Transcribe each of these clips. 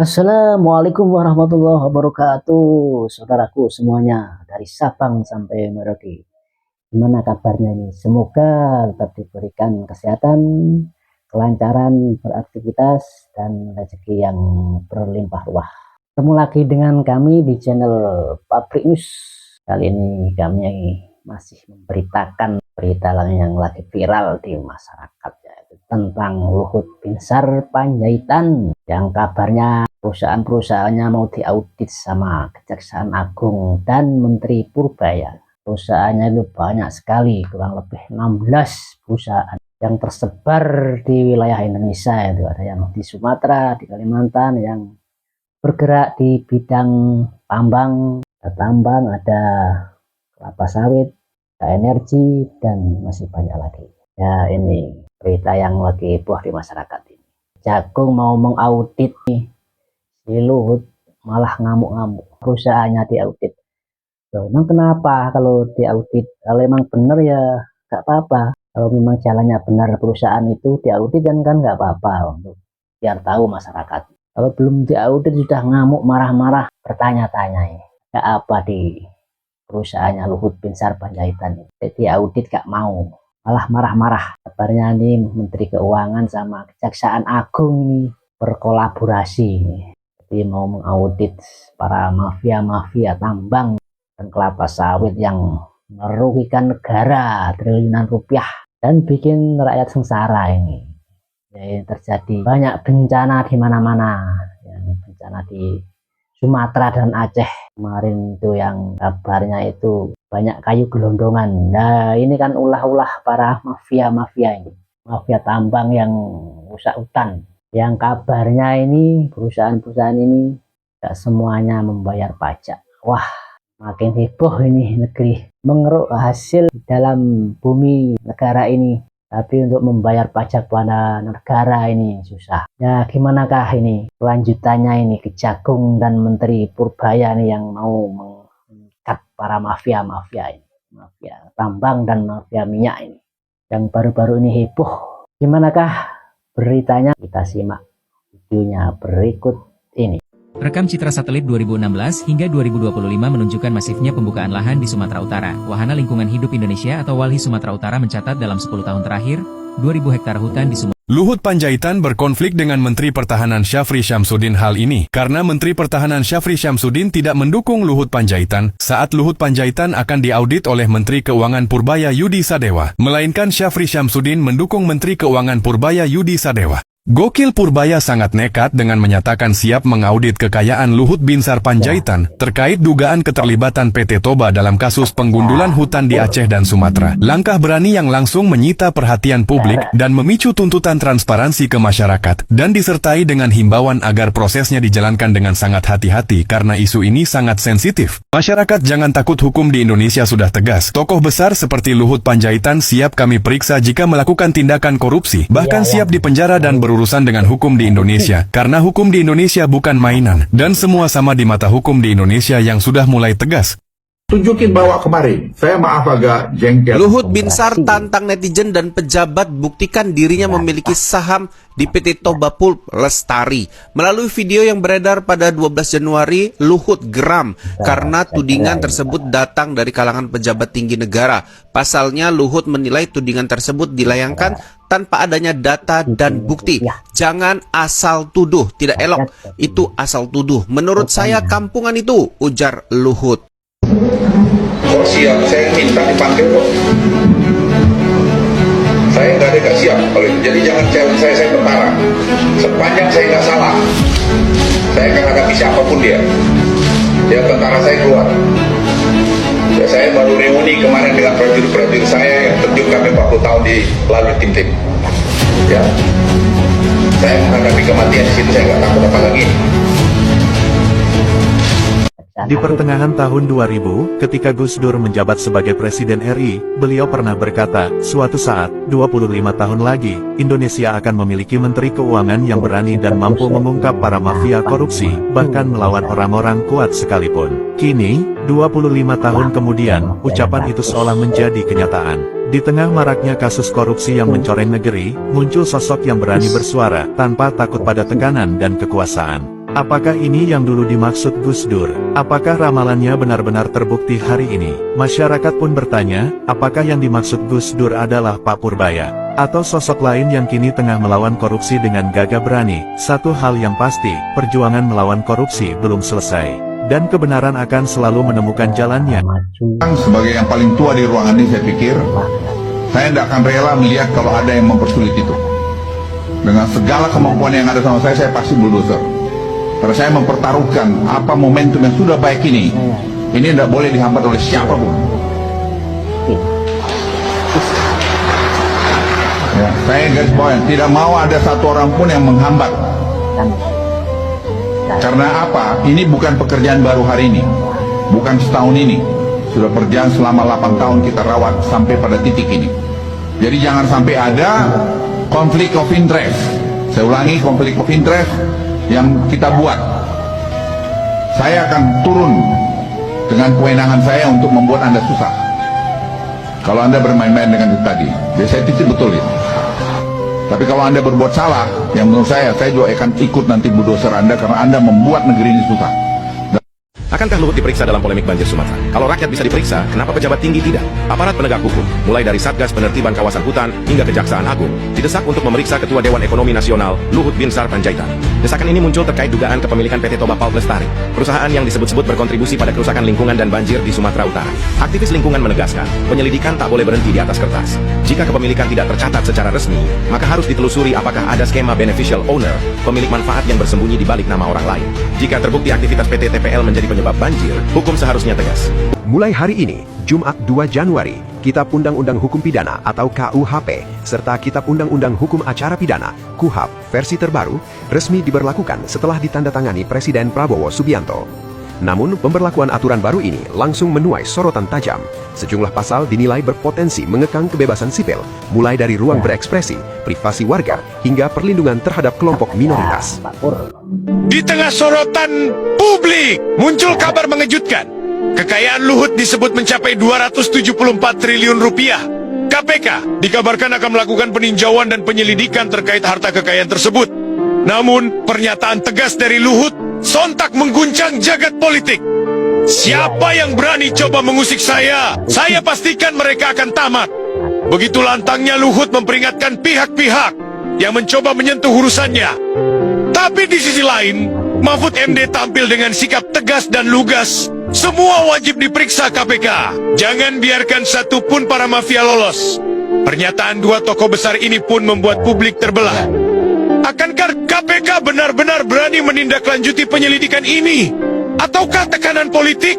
Assalamualaikum warahmatullahi wabarakatuh, saudaraku semuanya dari Sabang sampai Merauke. Gimana kabarnya ini? Semoga tetap diberikan kesehatan, kelancaran beraktivitas, dan rezeki yang berlimpah ruah. Ketemu lagi dengan kami di channel Pabrik News. Kali ini kami masih memberitakan berita yang lagi viral di masyarakat, yaitu tentang Luhut Binsar Panjaitan yang kabarnya perusahaan-perusahaannya mau diaudit sama Kejaksaan Agung dan Menteri Purbaya. Perusahaannya itu banyak sekali, kurang lebih 16 perusahaan yang tersebar di wilayah Indonesia. Itu ada yang di Sumatera, di Kalimantan, yang bergerak di bidang tambang, ada kelapa sawit, ada energi, dan masih banyak lagi. Ya, ini berita yang lagi heboh di masyarakat ini. Jagung mau mengaudit nih, si Luhut malah ngamuk-ngamuk, perusahaannya diaudit. Loh, emang kenapa kalau diaudit? Kalau emang benar ya nggak apa-apa. Kalau memang jalannya benar perusahaan itu diaudit kan nggak apa-apa, untuk biar tahu masyarakat. Kalau belum diaudit sudah ngamuk, marah-marah, bertanya-tanya ya, nggak apa di perusahaannya Luhut Binsar Panjaitan. Jadi audit gak mau, malah marah-marah. Kabarnya nih Menteri Keuangan sama Kejaksaan Agung ini berkolaborasi. Jadi mau mengaudit para mafia-mafia tambang dan kelapa sawit yang merugikan negara triliunan rupiah dan bikin rakyat sengsara ini. Jadi terjadi banyak bencana di mana-mana, yang bencana di Sumatera dan Aceh kemarin itu, yang kabarnya itu banyak kayu gelondongan. Nah, ini kan ulah-ulah para mafia-mafia ini, mafia tambang yang rusak hutan, yang kabarnya ini perusahaan-perusahaan ini gak semuanya membayar pajak. Wah, makin heboh ini negeri, mengeruk hasil dalam bumi negara ini, tapi untuk membayar pajak pada negara ini susah. Ya, gimana kah ini kelanjutannya ini ke Jagung dan Menteri Purbaya nih yang mau mengikat para mafia-mafia ini, mafia tambang dan mafia minyak ini, yang baru-baru ini heboh. Gimana kah beritanya? Kita simak videonya berikut ini. Rekam citra satelit 2016 hingga 2025 menunjukkan masifnya pembukaan lahan di Sumatera Utara. Wahana Lingkungan Hidup Indonesia atau WALHI Sumatera Utara mencatat dalam 10 tahun terakhir, 2.000 hektar hutan di Sumatera. Luhut Panjaitan berkonflik dengan Menteri Pertahanan Syafri Syamsuddin hal ini karena Menteri Pertahanan Syafri Syamsuddin tidak mendukung Luhut Panjaitan saat Luhut Panjaitan akan diaudit oleh Menteri Keuangan Purbaya Yudi Sadewa, melainkan Syafri Syamsuddin mendukung Menteri Keuangan Purbaya Yudi Sadewa. Gokil Purbaya sangat nekat dengan menyatakan siap mengaudit kekayaan Luhut Binsar Panjaitan terkait dugaan keterlibatan PT Toba dalam kasus penggundulan hutan di Aceh dan Sumatera. Langkah berani yang langsung menyita perhatian publik dan memicu tuntutan transparansi ke masyarakat, dan disertai dengan himbauan agar prosesnya dijalankan dengan sangat hati-hati karena isu ini sangat sensitif. Masyarakat jangan takut, hukum di Indonesia sudah tegas. Tokoh besar seperti Luhut Panjaitan siap kami periksa jika melakukan tindakan korupsi, bahkan siap dipenjara dan berurusan dengan hukum di Indonesia, karena hukum di Indonesia bukan mainan, dan semua sama di mata hukum di Indonesia yang sudah mulai tegas. Tunjukin bawa kemarin. Saya maaf agak jengkel. Luhut Binsar tantang netizen dan pejabat buktikan dirinya memiliki saham di PT Toba Pulp Lestari. Melalui video yang beredar pada 12 Januari, Luhut geram karena tudingan tersebut datang dari kalangan pejabat tinggi negara. Pasalnya, Luhut menilai tudingan tersebut dilayangkan tanpa adanya data dan bukti. Jangan asal tuduh, tidak elok. Itu asal tuduh. Menurut saya kampungan itu, ujar Luhut. Kok siap? Saya minta dipanggil kok. Saya nggak ada nggak siap kalau itu. Jadi jangan challenge saya perkara. Sepanjang saya nggak salah, saya akan hadapi siapapun dia. Ya, tentara saya keluar. Ya, saya baru reuni kemarin dengan prajurit-prajurit saya yang terjun kami 40 tahun di lalu tim-tim. Ya, saya menghadapi kematian di situ, saya nggak takut apa lagi. Di pertengahan tahun 2000, ketika Gus Dur menjabat sebagai Presiden RI, beliau pernah berkata, suatu saat, 25 tahun lagi, Indonesia akan memiliki Menteri Keuangan yang berani dan mampu mengungkap para mafia korupsi, bahkan melawan orang-orang kuat sekalipun. Kini, 25 tahun kemudian, ucapan itu seolah menjadi kenyataan. Di tengah maraknya kasus korupsi yang mencoreng negeri, muncul sosok yang berani bersuara, tanpa takut pada tekanan dan kekuasaan. Apakah ini yang dulu dimaksud Gus Dur? Apakah ramalannya benar-benar terbukti hari ini? Masyarakat pun bertanya, apakah yang dimaksud Gus Dur adalah Pak Purbaya? Atau sosok lain yang kini tengah melawan korupsi dengan gagah berani? Satu hal yang pasti, perjuangan melawan korupsi belum selesai. Dan kebenaran akan selalu menemukan jalannya. Maju. Sebagai yang paling tua di ruangan ini, saya pikir saya tidak akan rela melihat kalau ada yang mempersulit itu. Dengan segala kemampuan yang ada sama saya pasti bulldozer. Karena saya mempertaruhkan apa momentum yang sudah baik ini tidak boleh dihambat oleh siapapun. Ya, saya garis bawahi, tidak mau ada satu orang pun yang menghambat. Karena apa? Ini bukan pekerjaan baru hari ini, bukan setahun ini. Sudah berjalan selama 8 tahun kita rawat sampai pada titik ini. Jadi jangan sampai ada konflik of interest. Saya ulangi, konflik of interest yang kita buat. Saya akan turun dengan kewenangan saya untuk membuat Anda susah. Kalau Anda bermain-main dengan itu tadi, jadi saya titik betul itu. Tapi kalau Anda berbuat salah, yang menurut saya juga akan ikut nanti bulldozer Anda karena Anda membuat negeri ini susah. Akankah Luhut diperiksa dalam polemik banjir Sumatera? Kalau rakyat bisa diperiksa, kenapa pejabat tinggi tidak? Aparat penegak hukum, mulai dari Satgas Penertiban Kawasan Hutan hingga Kejaksaan Agung, didesak untuk memeriksa Ketua Dewan Ekonomi Nasional, Luhut Binsar Panjaitan. Desakan ini muncul terkait dugaan kepemilikan PT Toba Pulp Lestari, perusahaan yang disebut-sebut berkontribusi pada kerusakan lingkungan dan banjir di Sumatera Utara. Aktivis lingkungan menegaskan, penyelidikan tak boleh berhenti di atas kertas. Jika kepemilikan tidak tercatat secara resmi, maka harus ditelusuri apakah ada skema beneficial owner, pemilik manfaat yang bersembunyi di balik nama orang lain. Jika terbukti aktivitas PT TPL menjadi penyebab banjir, hukum seharusnya tegas. Mulai hari ini, Jumat 2 Januari, Kitab Undang-Undang Hukum Pidana atau KUHP, serta Kitab Undang-Undang Hukum Acara Pidana, KUHAP, versi terbaru, resmi diberlakukan setelah ditandatangani Presiden Prabowo Subianto. Namun, pemberlakuan aturan baru ini langsung menuai sorotan tajam. Sejumlah pasal dinilai berpotensi mengekang kebebasan sipil, mulai dari ruang berekspresi, privasi warga, hingga perlindungan terhadap kelompok minoritas. Di tengah sorotan publik, muncul kabar mengejutkan. Kekayaan Luhut disebut mencapai 274 triliun rupiah. KPK dikabarkan akan melakukan peninjauan dan penyelidikan terkait harta kekayaan tersebut. Namun, pernyataan tegas dari Luhut sontak mengguncang jagat politik. Siapa yang berani coba mengusik saya pastikan mereka akan tamat. Begitu lantangnya Luhut memperingatkan pihak-pihak yang mencoba menyentuh urusannya. Tapi di sisi lain, Mahfud MD tampil dengan sikap tegas dan lugas. Semua wajib diperiksa KPK. Jangan biarkan satupun para mafia lolos. Pernyataan dua tokoh besar ini pun membuat publik terbelah. Akankah KPK benar-benar berani menindaklanjuti penyelidikan ini? Ataukah tekanan politik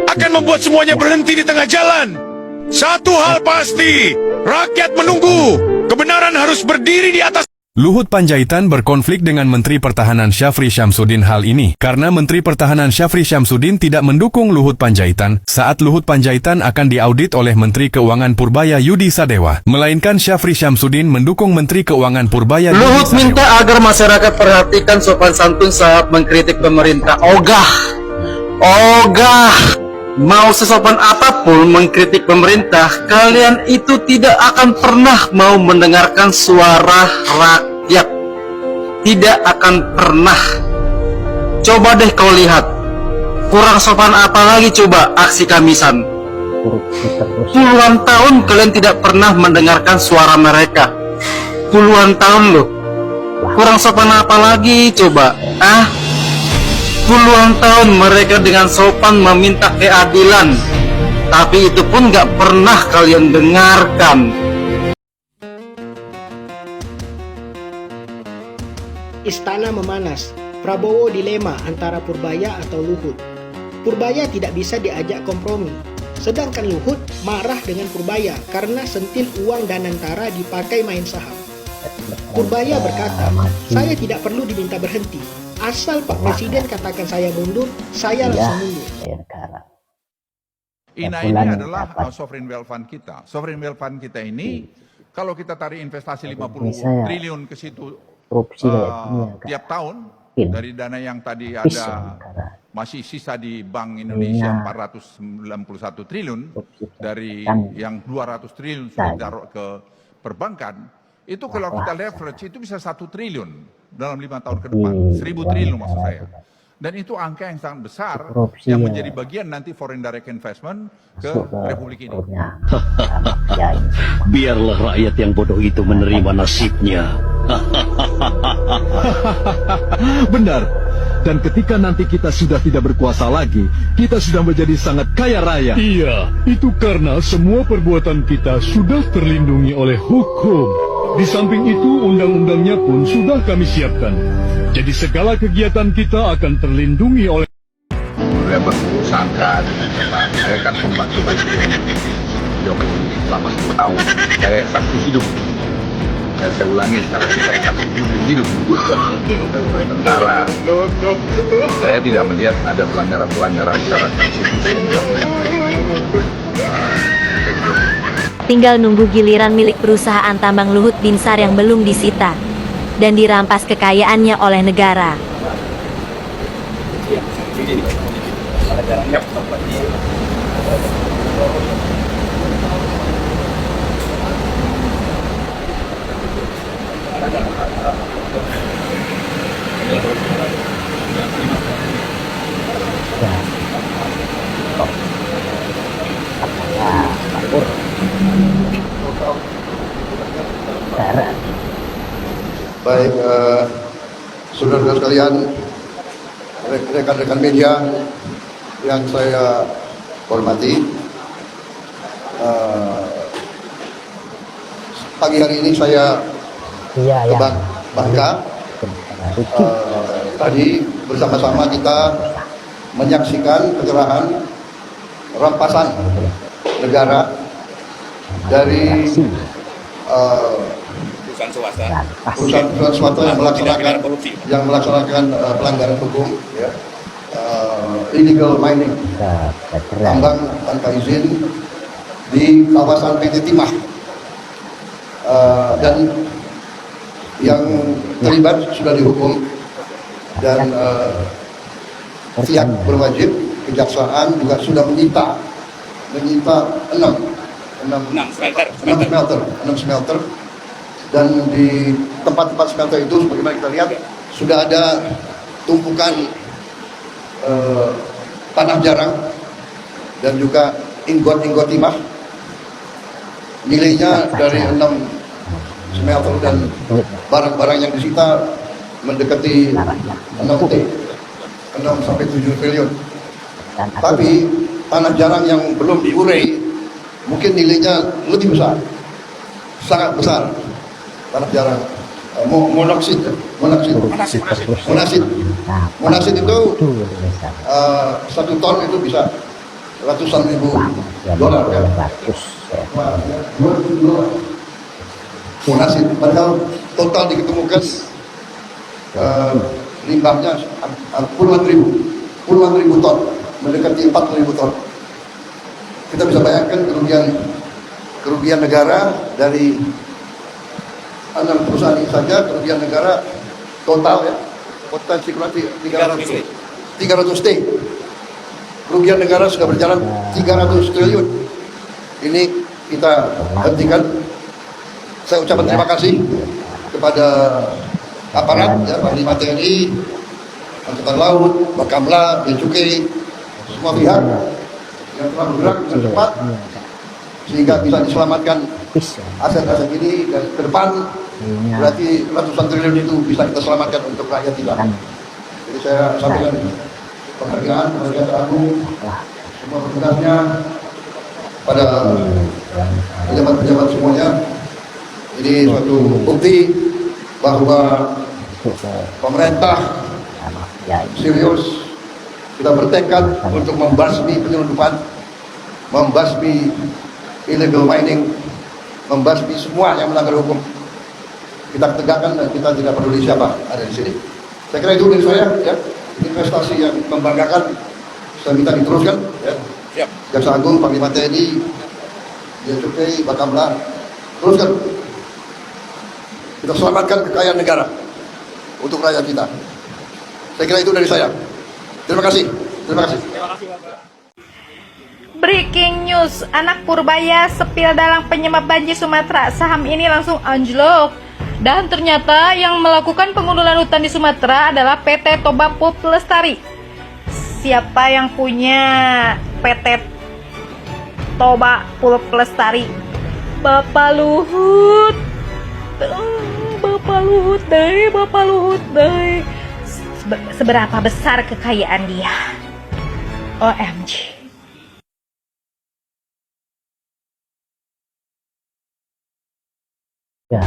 akan membuat semuanya berhenti di tengah jalan? Satu hal pasti, rakyat menunggu. Kebenaran harus berdiri di atas. Luhut Panjaitan berkonflik dengan Menteri Pertahanan Syafri Syamsuddin hal ini karena Menteri Pertahanan Syafri Syamsuddin tidak mendukung Luhut Panjaitan saat Luhut Panjaitan akan diaudit oleh Menteri Keuangan Purbaya Yudi Sadewa, melainkan Syafri Syamsuddin mendukung Menteri Keuangan Purbaya Yudi Luhut Sadewa. minta agar masyarakat perhatikan sopan santun saat mengkritik pemerintah. Ogah, mau sesopan apapun mengkritik pemerintah, kalian itu tidak akan pernah mau mendengarkan suara rakyat. Tidak akan pernah. Coba deh kau lihat, kurang sopan apa lagi coba aksi Kamisan. Puluhan tahun kalian tidak pernah mendengarkan suara mereka. Puluhan tahun loh. Kurang sopan apa lagi coba? Puluhan tahun mereka dengan sopan meminta keadilan, tapi itu pun gak pernah kalian dengarkan. Istana memanas, Prabowo dilema antara Purbaya atau Luhut. Purbaya tidak bisa diajak kompromi, sedangkan Luhut marah dengan Purbaya karena sentil uang Danantara dipakai main saham. Purbaya berkata, saya tidak perlu diminta berhenti. Asal Pak Presiden katakan saya mundur, saya langsung mundur. Ini adalah sovereign wealth fund kita. Sovereign wealth fund kita ini, kalau kita tarik investasi 50 triliun ke situ tiap tahun, dari dana yang tadi ada masih sisa di Bank Indonesia 491 triliun, dari yang 200 triliun sudah ditaruh ke perbankan, Itu kalau kita leverage itu bisa 1 triliun dalam 5 tahun ke depan. 1.000 triliun maksud saya. Dan itu angka yang sangat besar yang menjadi bagian nanti foreign direct investment ke Republik ini. Biarlah rakyat yang bodoh itu menerima nasibnya. Benar. Dan ketika nanti kita sudah tidak berkuasa lagi, kita sudah menjadi sangat kaya raya. Iya, itu karena semua perbuatan kita sudah terlindungi oleh hukum. Di samping itu, undang-undangnya pun sudah kami siapkan. Jadi segala kegiatan kita akan terlindungi oleh... Saya bersangka dengan saya kan membantu Jokowi selama 10 tahun. Saya saksi hidup. Saya ulangi sekarang saya saksi hidup. Tentara. Saya tidak melihat ada pelanggaran-pelanggaran secara konstitusi. Tinggal nunggu giliran milik perusahaan tambang Luhut Binsar yang belum disita dan dirampas kekayaannya oleh negara. Baik, saudara-saudara sekalian, rekan-rekan media yang saya hormati, pagi hari ini saya ke Bangka. Tadi bersama-sama kita menyaksikan penyerahan rampasan negara dari perusahaan swasta yang melaksanakan pelanggaran hukum, ya, illegal mining, tambang tanpa izin di kawasan PT Timah, dan yang terlibat sudah dihukum dan pihak berwajib, kejaksaan juga sudah menyita 6 smelter. Dan di tempat-tempat smelter itu sebagaimana kita lihat sudah ada tumpukan tanah jarang dan juga ingot-ingot timah. Nilainya dari 6 smelter dan barang-barang yang disita mendekati 6 sampai 7 triliun. Tapi tanah jarang yang belum diurai mungkin nilainya lebih besar, sangat besar. Tanah jarang, monoksid itu 1 ton itu bisa ratusan ribu dolar, ya. Monoksid, padahal total diketemukan limbahnya puluhan ribu ton, mendekati 40.000 ton. Kita bisa bayangkan kerugian negara dari 6 perusahaan ini saja, kerugian negara total, ya, potensi 300 T. Kerugian negara sudah berjalan 300 triliun. Ini kita hentikan. Saya ucapkan terima kasih kepada aparat, ya, Panglima TNI, Angkatan Laut, Bakamla, Bea Cukai, semua pihak yang telah bergerak dengan cepat sehingga bisa diselamatkan aset-aset ini, dan ke depan berarti ratusan triliun itu bisa kita selamatkan untuk rakyat kita. Jadi saya sampaikan penghargaan teragung semua petugasnya, pada pejabat-pejabat semuanya. Ini suatu bukti bahwa pemerintah serius, kita bertekad untuk membasmi penyelundupan, membasmi illegal mining, membasmi semua yang melanggar hukum. Kita tegakkan dan kita tidak peduli siapa ada di sini. Saya kira itu dari saya, ya. Investasi yang membanggakan, saya minta diteruskan, ya. Jaksa Agung, Panglima TNI, Bea Cukai, Bakamla, teruskan. Kita selamatkan kekayaan negara untuk rakyat kita. Saya kira itu dari saya. Terima kasih. Terima kasih. Terima kasih, Bapak. Breaking news, anak Purbaya sepil dalam penyebab banjir Sumatera. Saham ini langsung anjlok. Dan ternyata yang melakukan pengundulan hutan di Sumatera adalah PT Toba Pulp Lestari. Siapa yang punya PT Toba Pulp Lestari? Bapak Luhut. Bapak Luhut deh. Seberapa besar kekayaan dia? OMG.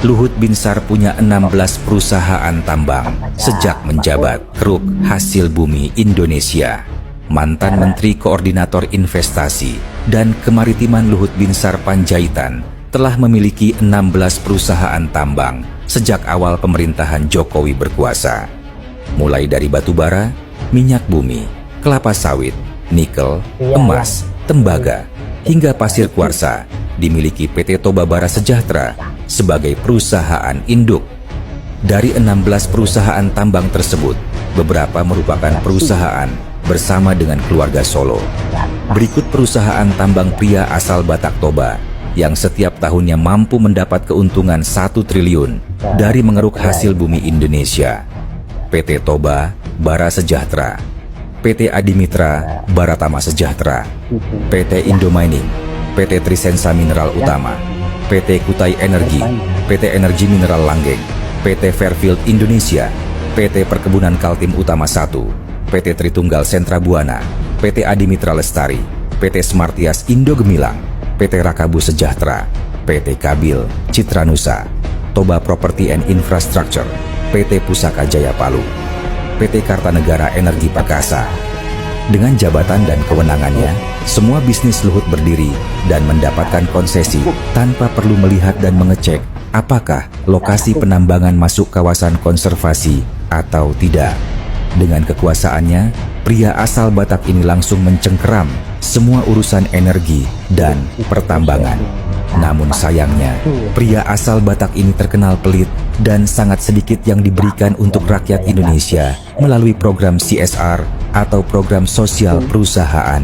Luhut Binsar punya 16 perusahaan tambang sejak menjabat Kruk Hasil Bumi Indonesia. Mantan Menteri Koordinator Investasi dan Kemaritiman Luhut Binsar Panjaitan telah memiliki 16 perusahaan tambang sejak awal pemerintahan Jokowi berkuasa. Mulai dari batu bara, minyak bumi, kelapa sawit, nikel, emas, tembaga, hingga pasir kuarsa dimiliki PT Toba Bara Sejahtera sebagai perusahaan induk. Dari 16 perusahaan tambang tersebut, beberapa merupakan perusahaan bersama dengan keluarga Solo. Berikut perusahaan tambang pria asal Batak Toba yang setiap tahunnya mampu mendapat keuntungan 1 triliun dari mengeruk hasil bumi Indonesia. PT Toba Bara Sejahtera, PT Adimitra Baratama Sejahtera, PT Indomining, PT Trisensa Mineral Utama, PT Kutai Energi, PT Energi Mineral Langgeng, PT Fairfield Indonesia, PT Perkebunan Kaltim Utama 1, PT Tritunggal Sentra Buana, PT Adimitra Lestari, PT Smartias Indo Gemilang, PT Rakabu Sejahtera, PT Kabil Citra Nusa, Toba Property and Infrastructure, PT Pusaka Jaya Palu, PT Kartanegara Energi Perkasa. Dengan jabatan dan kewenangannya, semua bisnis Luhut berdiri dan mendapatkan konsesi tanpa perlu melihat dan mengecek apakah lokasi penambangan masuk kawasan konservasi atau tidak. Dengan kekuasaannya, pria asal Batak ini langsung mencengkeram semua urusan energi dan pertambangan. Namun sayangnya, pria asal Batak ini terkenal pelit dan sangat sedikit yang diberikan untuk rakyat Indonesia melalui program CSR atau program sosial perusahaan.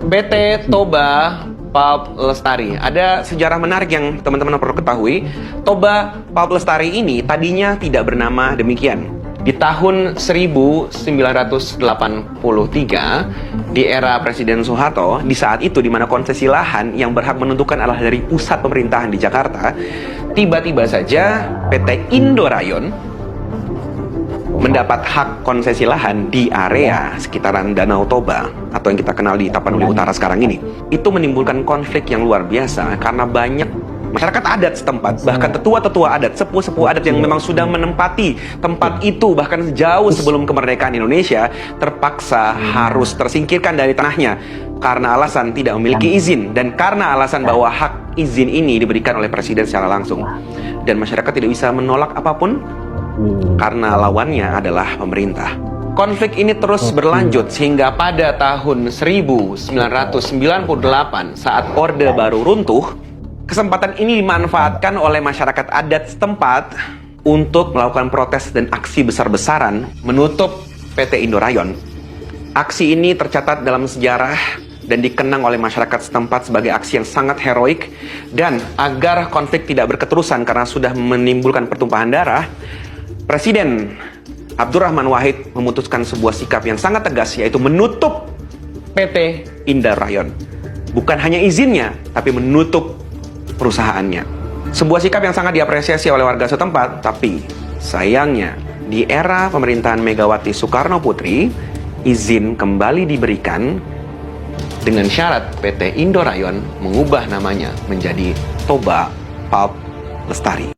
PT Toba Pulp Lestari. Ada sejarah menarik yang teman-teman perlu ketahui. Toba Pulp Lestari ini tadinya tidak bernama demikian. Di tahun 1983, di era Presiden Soeharto, di saat itu di mana konsesi lahan yang berhak menentukan adalah dari pusat pemerintahan di Jakarta, tiba-tiba saja PT Indorayon mendapat hak konsesi lahan di area sekitaran Danau Toba atau yang kita kenal di Tapanuli Utara sekarang ini. Itu menimbulkan konflik yang luar biasa karena banyak masyarakat adat setempat, bahkan tetua-tetua adat, sepuh-sepuh adat yang memang sudah menempati tempat itu bahkan jauh sebelum kemerdekaan Indonesia, terpaksa harus tersingkirkan dari tanahnya karena alasan tidak memiliki izin dan karena alasan bahwa hak izin ini diberikan oleh presiden secara langsung. Dan masyarakat tidak bisa menolak apapun karena lawannya adalah pemerintah. Konflik ini terus berlanjut sehingga pada tahun 1998 saat Orde Baru runtuh, kesempatan ini dimanfaatkan oleh masyarakat adat setempat untuk melakukan protes dan aksi besar-besaran menutup PT Indorayon. Aksi ini tercatat dalam sejarah dan dikenang oleh masyarakat setempat sebagai aksi yang sangat heroik. Dan agar konflik tidak berketerusan karena sudah menimbulkan pertumpahan darah, Presiden Abdurrahman Wahid memutuskan sebuah sikap yang sangat tegas, yaitu menutup PT Indorayon. Bukan hanya izinnya, tapi menutup perusahaannya. Sebuah sikap yang sangat diapresiasi oleh warga setempat, tapi sayangnya di era pemerintahan Megawati Soekarno Putri, izin kembali diberikan dengan syarat PT Indorayon mengubah namanya menjadi Toba Pulp Lestari.